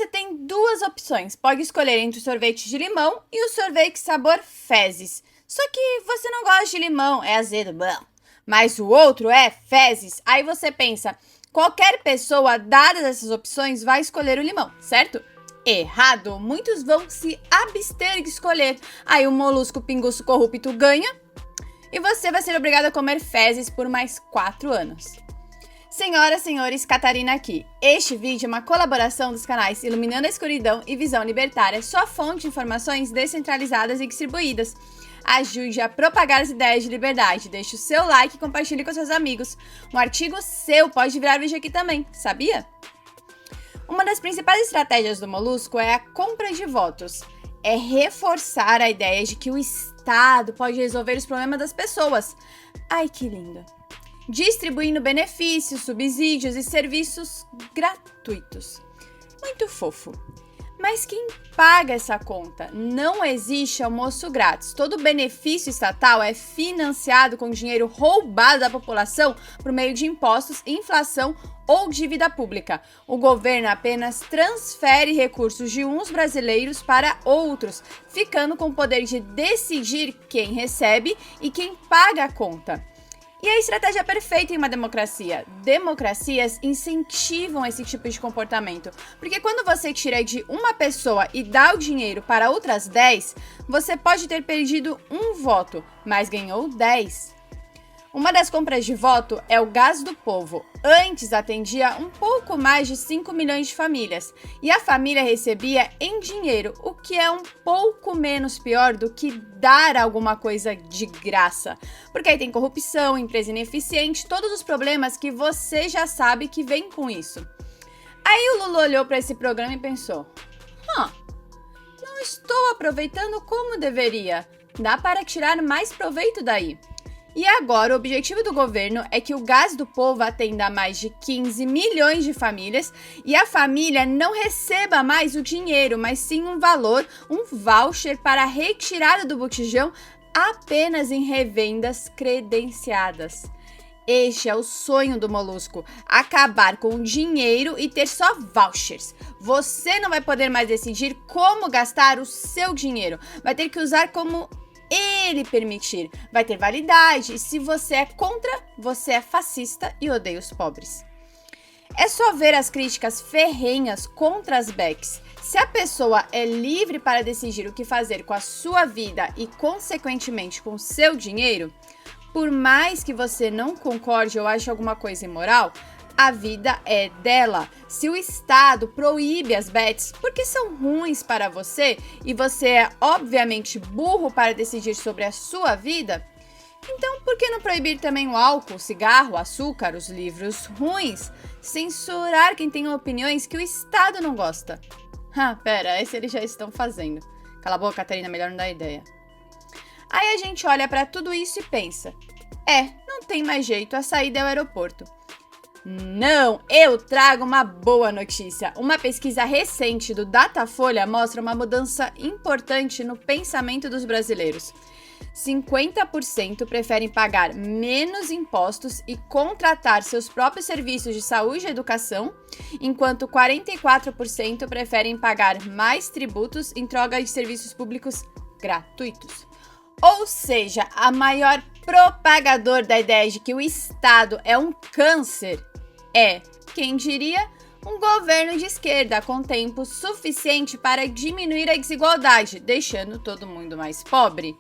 você tem duas opções. Pode escolher entre o sorvete de limão e o sorvete sabor fezes. Só que você não gosta de limão, é azedo, blá. Mas o outro é fezes. Aí você pensa, qualquer pessoa, dadas essas opções, vai escolher o limão, certo? Errado, muitos vão se abster de escolher. Aí o molusco pinguço corrupto ganha e você vai ser obrigado a comer fezes por mais 4 anos. Senhoras, senhores, Catarina aqui. Este vídeo é uma colaboração dos canais Iluminando a Escuridão e Visão Libertária, sua fonte de informações descentralizadas e distribuídas. Ajude a propagar as ideias de liberdade. Deixe o seu like e compartilhe com seus amigos. Um artigo seu pode virar vídeo aqui também, sabia? Uma das principais estratégias do molusco é a compra de votos. É reforçar a ideia de que o Estado pode resolver os problemas das pessoas. Ai, que lindo! Distribuindo benefícios, subsídios e serviços gratuitos. Muito fofo. Mas quem paga essa conta? Não existe almoço grátis. Todo benefício estatal é financiado com dinheiro roubado da população por meio de impostos, inflação ou dívida pública. O governo apenas transfere recursos de uns brasileiros para outros, ficando com o poder de decidir quem recebe e quem paga a conta. E a estratégia perfeita em uma democracia. Democracias incentivam esse tipo de comportamento. Porque quando você tira de uma pessoa e dá o dinheiro para outras 10, você pode ter perdido um voto, mas ganhou 10. Uma das compras de voto é o Gás do Povo. Antes atendia um pouco mais de 5 milhões de famílias. E a família recebia em dinheiro, o que é um pouco menos pior do que dar alguma coisa de graça. Porque aí tem corrupção, empresa ineficiente, todos os problemas que você já sabe que vem com isso. Aí o Lula olhou para esse programa e pensou: não estou aproveitando como deveria. Dá para tirar mais proveito daí. E agora o objetivo do governo é que o Gás do Povo atenda a mais de 15 milhões de famílias e a família não receba mais o dinheiro, mas sim um valor, um voucher para retirada do botijão apenas em revendas credenciadas. Este é o sonho do molusco, acabar com o dinheiro e ter só vouchers. Você não vai poder mais decidir como gastar o seu dinheiro, vai ter que usar como ele permitir, vai ter validade, e se você é contra, você é fascista e odeia os pobres. É só ver as críticas ferrenhas contra as Becs. Se a pessoa é livre para decidir o que fazer com a sua vida e, consequentemente, com o seu dinheiro, por mais que você não concorde ou ache alguma coisa imoral, a vida é dela. Se o Estado proíbe as bets porque são ruins para você e você é obviamente burro para decidir sobre a sua vida, então por que não proibir também o álcool, o cigarro, o açúcar, os livros ruins? Censurar quem tem opiniões que o Estado não gosta. Pera, esse eles já estão fazendo. Cala a boca, Catarina, melhor não dar ideia. Aí a gente olha para tudo isso e pensa: não tem mais jeito, a saída é o aeroporto. Não, eu trago uma boa notícia. Uma pesquisa recente do Datafolha mostra uma mudança importante no pensamento dos brasileiros. 50% preferem pagar menos impostos e contratar seus próprios serviços de saúde e educação, enquanto 44% preferem pagar mais tributos em troca de serviços públicos gratuitos. Ou seja, a maior propagador da ideia de que o Estado é um câncer é, quem diria, um governo de esquerda com tempo suficiente para diminuir a desigualdade, deixando todo mundo mais pobre.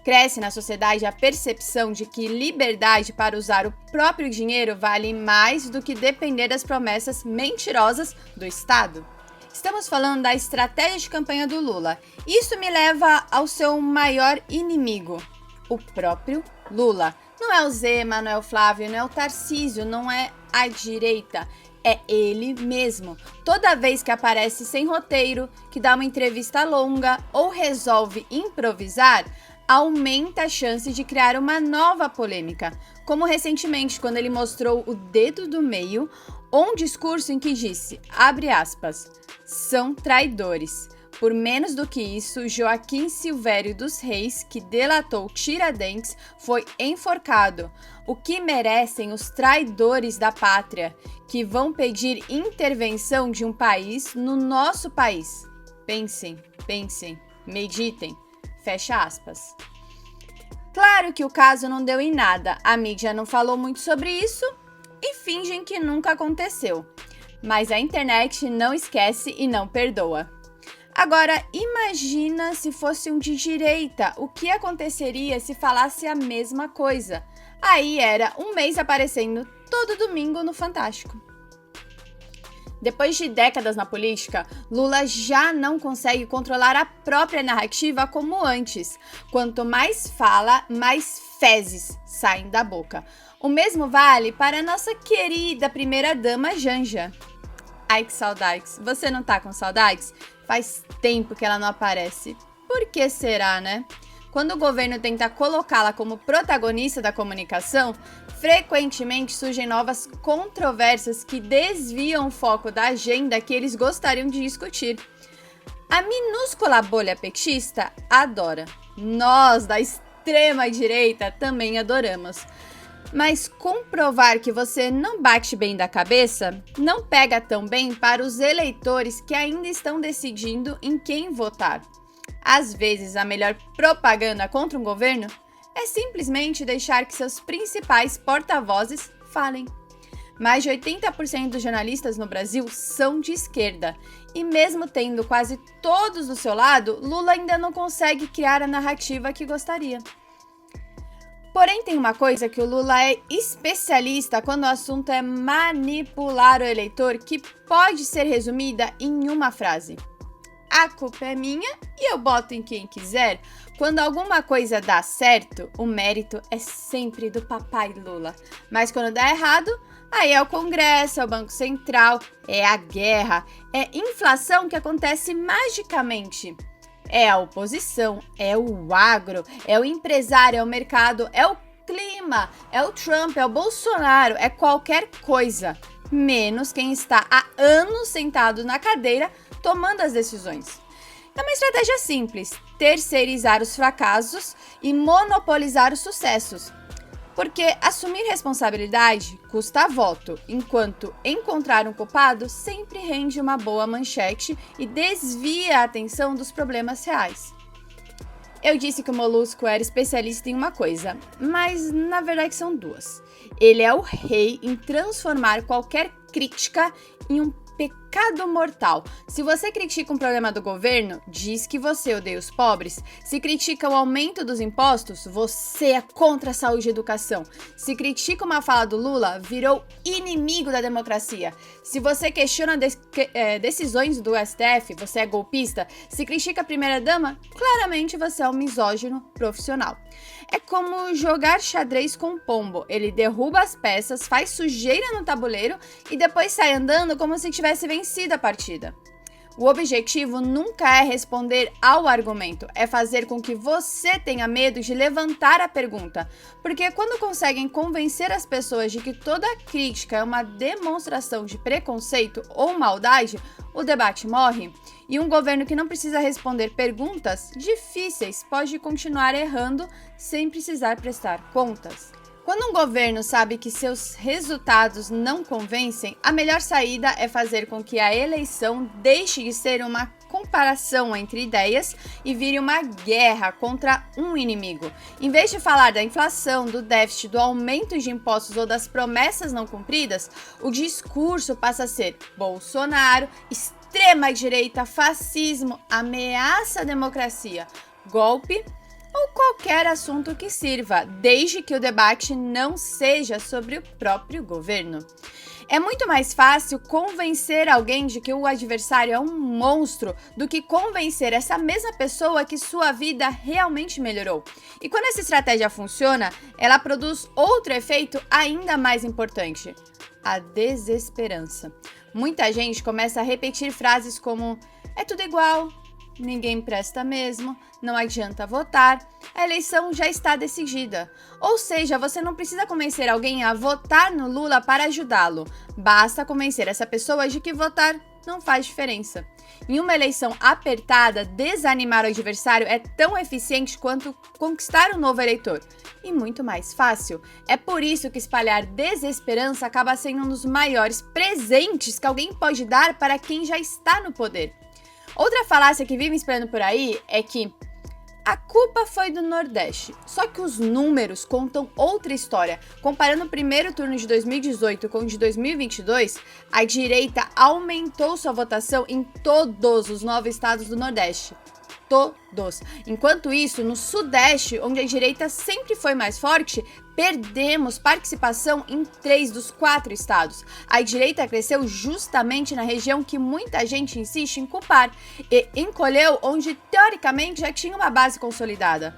Cresce na sociedade a percepção de que liberdade para usar o próprio dinheiro vale mais do que depender das promessas mentirosas do Estado. Estamos falando da estratégia de campanha do Lula. Isso me leva ao seu maior inimigo, o próprio Lula. Não é o Zema, não é o Flávio, não é o Tarcísio, não é a direita. É ele mesmo. Toda vez que aparece sem roteiro, que dá uma entrevista longa ou resolve improvisar, aumenta a chance de criar uma nova polêmica. Como recentemente, quando ele mostrou o dedo do meio, ou um discurso em que disse, abre aspas, são traidores. Por menos do que isso, Joaquim Silvério dos Reis, que delatou Tiradentes, foi enforcado. O que merecem os traidores da pátria, que vão pedir intervenção de um país no nosso país? Pensem, meditem. Fecha aspas. Claro que o caso não deu em nada, a mídia não falou muito sobre isso e fingem que nunca aconteceu. Mas a internet não esquece e não perdoa. Agora, imagina se fosse um de direita, o que aconteceria se falasse a mesma coisa? Aí era um mês aparecendo todo domingo no Fantástico. Depois de décadas na política, Lula já não consegue controlar a própria narrativa como antes. Quanto mais fala, mais fezes saem da boca. O mesmo vale para a nossa querida primeira-dama Janja. Ai, que saudades. Você não tá com saudades? Faz tempo que ela não aparece. Por que será, né? Quando o governo tenta colocá-la como protagonista da comunicação, frequentemente surgem novas controvérsias que desviam o foco da agenda que eles gostariam de discutir. A minúscula bolha petista adora. Nós, da extrema-direita, também adoramos. Mas comprovar que você não bate bem da cabeça não pega tão bem para os eleitores que ainda estão decidindo em quem votar. Às vezes, a melhor propaganda contra um governo é simplesmente deixar que seus principais porta-vozes falem. Mais de 80% dos jornalistas no Brasil são de esquerda, e mesmo tendo quase todos do seu lado, Lula ainda não consegue criar a narrativa que gostaria. Porém, tem uma coisa que o Lula é especialista quando o assunto é manipular o eleitor, que pode ser resumida em uma frase. A culpa é minha e eu boto em quem quiser. Quando alguma coisa dá certo, o mérito é sempre do papai Lula. Mas quando dá errado, aí é o Congresso, é o Banco Central, é a guerra, é inflação que acontece magicamente. É a oposição, é o agro, é o empresário, é o mercado, é o clima, é o Trump, é o Bolsonaro, é qualquer coisa. Menos quem está há anos sentado na cadeira tomando as decisões. É uma estratégia simples, terceirizar os fracassos e monopolizar os sucessos. Porque assumir responsabilidade custa voto, enquanto encontrar um culpado sempre rende uma boa manchete e desvia a atenção dos problemas reais. Eu disse que o Molusco era especialista em uma coisa, mas na verdade são duas. Ele é o rei em transformar qualquer crítica em um pecado mortal. Se você critica um problema do governo, diz que você odeia os pobres. Se critica o aumento dos impostos, você é contra a saúde e educação. Se critica uma fala do Lula, virou inimigo da democracia. Se você questiona decisões do STF, você é golpista. Se critica a primeira-dama, claramente você é um misógino profissional. É como jogar xadrez com um pombo. Ele derruba as peças, faz sujeira no tabuleiro e depois sai andando como se tivesse vencido a partida. O objetivo nunca é responder ao argumento, é fazer com que você tenha medo de levantar a pergunta. Porque quando conseguem convencer as pessoas de que toda crítica é uma demonstração de preconceito ou maldade, o debate morre. E um governo que não precisa responder perguntas difíceis pode continuar errando sem precisar prestar contas. Quando um governo sabe que seus resultados não convencem, a melhor saída é fazer com que a eleição deixe de ser uma comparação entre ideias e vire uma guerra contra um inimigo. Em vez de falar da inflação, do déficit, do aumento de impostos ou das promessas não cumpridas, o discurso passa a ser Bolsonaro, extrema-direita, fascismo, ameaça à democracia, golpe ou qualquer assunto que sirva, desde que o debate não seja sobre o próprio governo. É muito mais fácil convencer alguém de que o adversário é um monstro do que convencer essa mesma pessoa que sua vida realmente melhorou. E quando essa estratégia funciona, ela produz outro efeito ainda mais importante: a desesperança. Muita gente começa a repetir frases como "é tudo igual", "ninguém presta mesmo", "não adianta votar", "a eleição já está decidida". Ou seja, você não precisa convencer alguém a votar no Lula para ajudá-lo. Basta convencer essa pessoa de que votar não faz diferença. Em uma eleição apertada, desanimar o adversário é tão eficiente quanto conquistar um novo eleitor. E muito mais fácil. É por isso que espalhar desesperança acaba sendo um dos maiores presentes que alguém pode dar para quem já está no poder. Outra falácia que vive espalhando por aí é que a culpa foi do Nordeste. Só que os números contam outra história. Comparando o primeiro turno de 2018 com o de 2022, a direita aumentou sua votação em todos os 9 estados do Nordeste. Todos. Enquanto isso, no Sudeste, onde a direita sempre foi mais forte, perdemos participação em 3 dos 4 estados. A direita cresceu justamente na região que muita gente insiste em culpar e encolheu onde, teoricamente, já tinha uma base consolidada.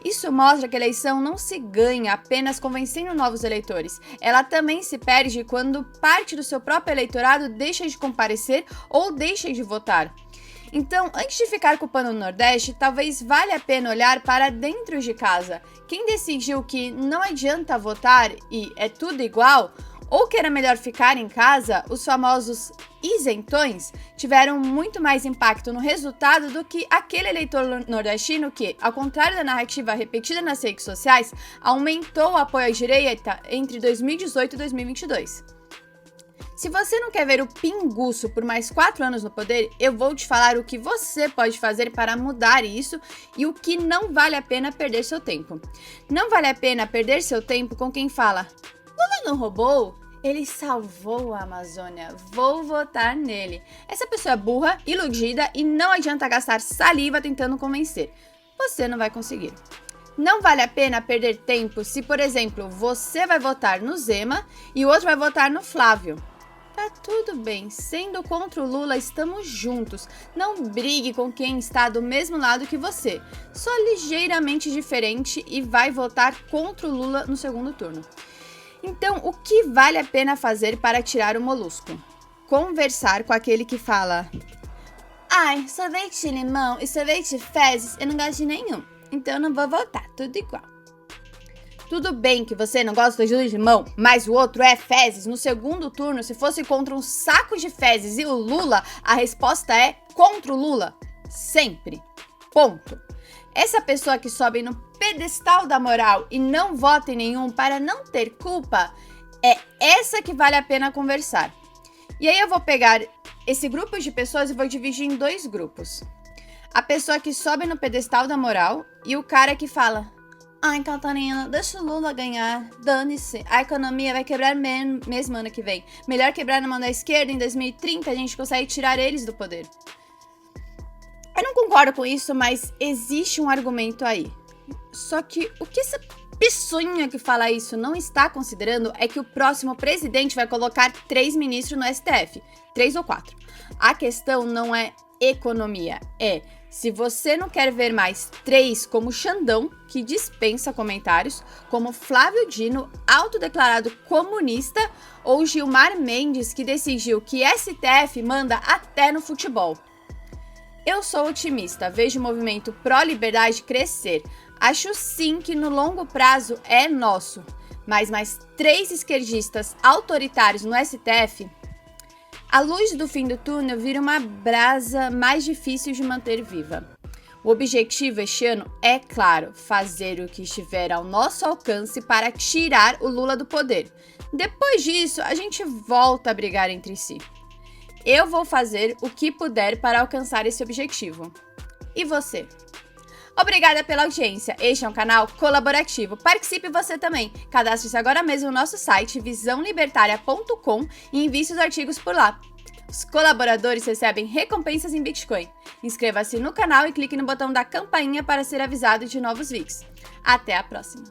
Isso mostra que a eleição não se ganha apenas convencendo novos eleitores. Ela também se perde quando parte do seu próprio eleitorado deixa de comparecer ou deixa de votar. Então, antes de ficar culpando o Nordeste, talvez valha a pena olhar para dentro de casa. Quem decidiu que não adianta votar e é tudo igual, ou que era melhor ficar em casa, os famosos isentões, tiveram muito mais impacto no resultado do que aquele eleitor nordestino que, ao contrário da narrativa repetida nas redes sociais, aumentou o apoio à direita entre 2018 e 2022. Se você não quer ver o pinguço por mais 4 anos no poder, eu vou te falar o que você pode fazer para mudar isso e o que não vale a pena perder seu tempo. Não vale a pena perder seu tempo com quem fala: Lula não roubou? Ele salvou a Amazônia, vou votar nele. Essa pessoa é burra, iludida e não adianta gastar saliva tentando convencer. Você não vai conseguir. Não vale a pena perder tempo se, por exemplo, você vai votar no Zema e o outro vai votar no Flávio. Tá tudo bem, sendo contra o Lula, estamos juntos. Não brigue com quem está do mesmo lado que você, só ligeiramente diferente e vai votar contra o Lula no segundo turno. Então, o que vale a pena fazer para tirar o molusco? Conversar com aquele que fala: ai, sorvete de limão e sorvete de fezes eu não gosto de nenhum, então eu não vou votar, tudo igual. Tudo bem que você não gosta de limão, mas o outro é fezes. No segundo turno, se fosse contra um saco de fezes e o Lula, a resposta é contra o Lula. Sempre. Ponto. Essa pessoa que sobe no pedestal da moral e não vota em nenhum para não ter culpa, é essa que vale a pena conversar. E aí eu vou pegar esse grupo de pessoas e vou dividir em 2 grupos. A pessoa que sobe no pedestal da moral e o cara que fala: ai, Catarina, deixa o Lula ganhar, dane-se, a economia vai quebrar mesmo ano que vem. Melhor quebrar na mão da esquerda, em 2030 a gente consegue tirar eles do poder. Eu não concordo com isso, mas existe um argumento aí. Só que o que essa pessoinha que fala isso não está considerando é que o próximo presidente vai colocar 3 ministros no STF, 3 ou 4. A questão não é economia, é: se você não quer ver mais 3 como Xandão, que dispensa comentários, como Flávio Dino, autodeclarado comunista, ou Gilmar Mendes, que decidiu que STF manda até no futebol. Eu sou otimista, vejo o movimento pró-liberdade crescer. Acho sim que no longo prazo é nosso, mas mais 3 esquerdistas autoritários no STF... A luz do fim do túnel vira uma brasa mais difícil de manter viva. O objetivo este ano é, claro, fazer o que estiver ao nosso alcance para tirar o Lula do poder. Depois disso, a gente volta a brigar entre si. Eu vou fazer o que puder para alcançar esse objetivo. E você? Obrigada pela audiência. Este é um canal colaborativo. Participe você também. Cadastre-se agora mesmo no nosso site visãolibertaria.com e envie seus artigos por lá. Os colaboradores recebem recompensas em Bitcoin. Inscreva-se no canal e clique no botão da campainha para ser avisado de novos vídeos. Até a próxima!